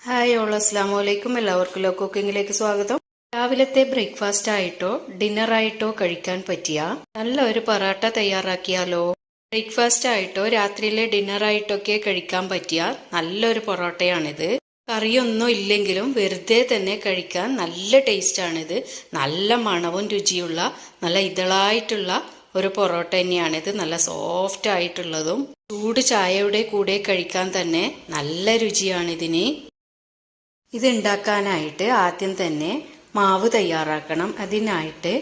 Hi all അസ്സാം വലൈക്കും. എല്ലാവർക്കും ലോ കുക്കിങ്ങിലേക്ക് സ്വാഗതം. രാവിലത്തെ ബ്രേക്ക്ഫാസ്റ്റ് ആയിട്ടോ ഡിന്നർ ആയിട്ടോ കഴിക്കാൻ പറ്റിയ നല്ലൊരു പൊറാട്ട തയ്യാറാക്കിയാലോ. ബ്രേക്ക്ഫാസ്റ്റ് ആയിട്ടോ രാത്രിയിലെ ഡിന്നർ ആയിട്ടൊക്കെ കഴിക്കാൻ പറ്റിയ നല്ലൊരു പൊറോട്ടയാണിത്. കറിയൊന്നും ഇല്ലെങ്കിലും വെറുതെ തന്നെ കഴിക്കാൻ നല്ല ടേസ്റ്റാണിത്. നല്ല മണവും രുചിയുള്ള നല്ല ഇതളായിട്ടുള്ള ഒരു പൊറോട്ട തന്നെയാണിത്. നല്ല സോഫ്റ്റ് ആയിട്ടുള്ളതും ചൂട് ചായയുടെ കൂടെ കഴിക്കാൻ തന്നെ നല്ല രുചിയാണിതിന്. ഇത് ഉണ്ടാക്കാനായിട്ട് ആദ്യം തന്നെ മാവ് തയ്യാറാക്കണം. അതിനായിട്ട്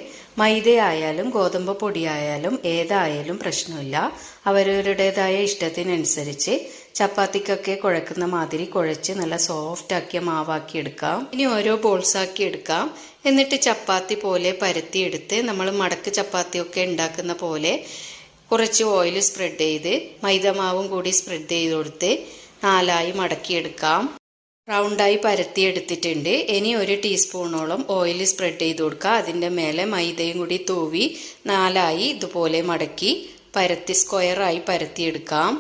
മൈദയായാലും ഗോതമ്പ് പൊടിയായാലും ഏതായാലും പ്രശ്നമില്ല. അവരവരുടേതായ ഇഷ്ടത്തിനനുസരിച്ച് ചപ്പാത്തിക്കൊക്കെ കുഴക്കുന്ന മാതിരി കുഴച്ച് നല്ല സോഫ്റ്റ് ആക്കിയ മാവാക്കി എടുക്കാം. ഇനി ഓരോ ബോൾസ് ആക്കി എടുക്കാം. എന്നിട്ട് ചപ്പാത്തി പോലെ പരത്തിയെടുത്ത് നമ്മൾ മടക്ക് ചപ്പാത്തിയൊക്കെ ഉണ്ടാക്കുന്ന പോലെ കുറച്ച് ഓയിൽ സ്പ്രെഡ് ചെയ്ത് മൈദമാവും കൂടി സ്പ്രെഡ് ചെയ്ത് കൊടുത്ത് നാലായി മടക്കിയെടുക്കാം. റൗണ്ടായി പരത്തിയെടുത്തിട്ടുണ്ട്. ഇനി ഒരു ടീസ്പൂണോളം ഓയിൽ സ്പ്രെഡ് ചെയ്ത് കൊടുക്കുക. അതിൻ്റെ മേലെ മൈദയും കൂടി തൂവി നാലായി ഇതുപോലെ മടക്കി പരത്തി സ്ക്വയറായി പരത്തിയെടുക്കാം.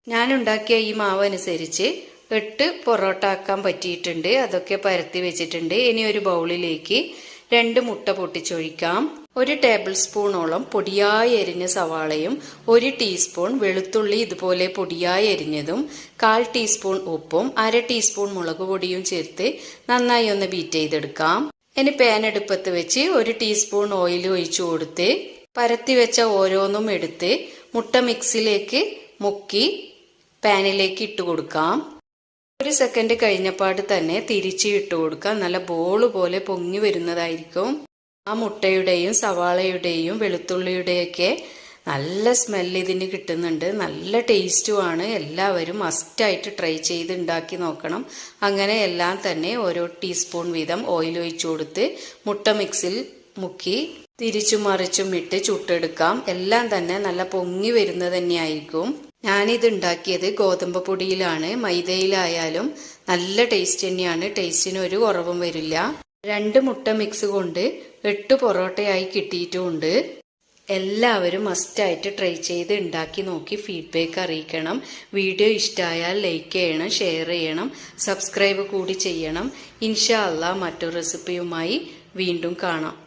ഞാൻ ഉണ്ടാക്കിയ ഈ മാവ് അനുസരിച്ച് 8 പൊറോട്ട ആക്കാൻ പറ്റിയിട്ടുണ്ട്. അതൊക്കെ പരത്തി വെച്ചിട്ടുണ്ട്. ഇനി ഒരു ബൗളിലേക്ക് 2 മുട്ട പൊട്ടിച്ചൊഴിക്കാം. 1 ടേബിൾ സ്പൂണോളം പൊടിയായി എരിഞ്ഞ സവാളയും 1 ടീസ്പൂൺ വെളുത്തുള്ളി ഇതുപോലെ പൊടിയായി എരിഞ്ഞതും 1/4 ടീസ്പൂൺ ഉപ്പും 1/2 ടീസ്പൂൺ മുളക് പൊടിയും ചേർത്ത് നന്നായി ഒന്ന് ബീറ്റ് ചെയ്തെടുക്കാം. ഇനി പാൻ അടുപ്പത്ത് വെച്ച് 1 ടീസ്പൂൺ ഓയിൽ ഒഴിച്ചു കൊടുത്ത് പരത്തി വെച്ച ഓരോന്നും എടുത്ത് മുട്ട മിക്സിലേക്ക് മുക്കി പാനിലേക്ക് ഇട്ട് കൊടുക്കാം. 1 സെക്കൻഡ് കഴിഞ്ഞപാട് തന്നെ തിരിച്ച് ഇട്ട് കൊടുക്കാം. നല്ല ബോള് പോലെ പൊങ്ങി വരുന്നതായിരിക്കും. ആ മുട്ടയുടെയും സവാളയുടെയും വെളുത്തുള്ളിയുടെയൊക്കെ നല്ല സ്മെല്ല് ഇതിന് കിട്ടുന്നുണ്ട്. നല്ല ടേസ്റ്റുമാണ്. എല്ലാവരും മസ്റ്റായിട്ട് ട്രൈ ചെയ്ത് ഉണ്ടാക്കി നോക്കണം. അങ്ങനെ എല്ലാം തന്നെ ഓരോ ടീസ്പൂൺ വീതം ഓയിൽ ഒഴിച്ചു കൊടുത്ത് മുട്ട മിക്സിൽ മുക്കി തിരിച്ചും മറിച്ചും ഇട്ട് ചുട്ടെടുക്കാം. എല്ലാം തന്നെ നല്ല പൊങ്ങി വരുന്നത് തന്നെയായിരിക്കും. ഞാനിത് ഉണ്ടാക്കിയത് ഗോതമ്പ് പൊടിയിലാണ്. മൈദയിലായാലും നല്ല ടേസ്റ്റ് തന്നെയാണ്. ടേസ്റ്റിന് ഒരു കുറവും വരില്ല. 2 മുട്ട മിക്സ് കൊണ്ട് 8 പൊറോട്ടയായി കിട്ടിയിട്ടുമുണ്ട്. എല്ലാവരും മസ്റ്റായിട്ട് ട്രൈ ചെയ്ത് ഉണ്ടാക്കി നോക്കി ഫീഡ്ബാക്ക് അറിയിക്കണം. വീഡിയോ ഇഷ്ടമായാൽ ലൈക്ക് ചെയ്യണം, ഷെയർ ചെയ്യണം, സബ്സ്ക്രൈബ് കൂടി ചെയ്യണം. ഇൻഷാ അല്ലാഹ് മറ്റൊരു റെസിപ്പിയുമായി വീണ്ടും കാണാം.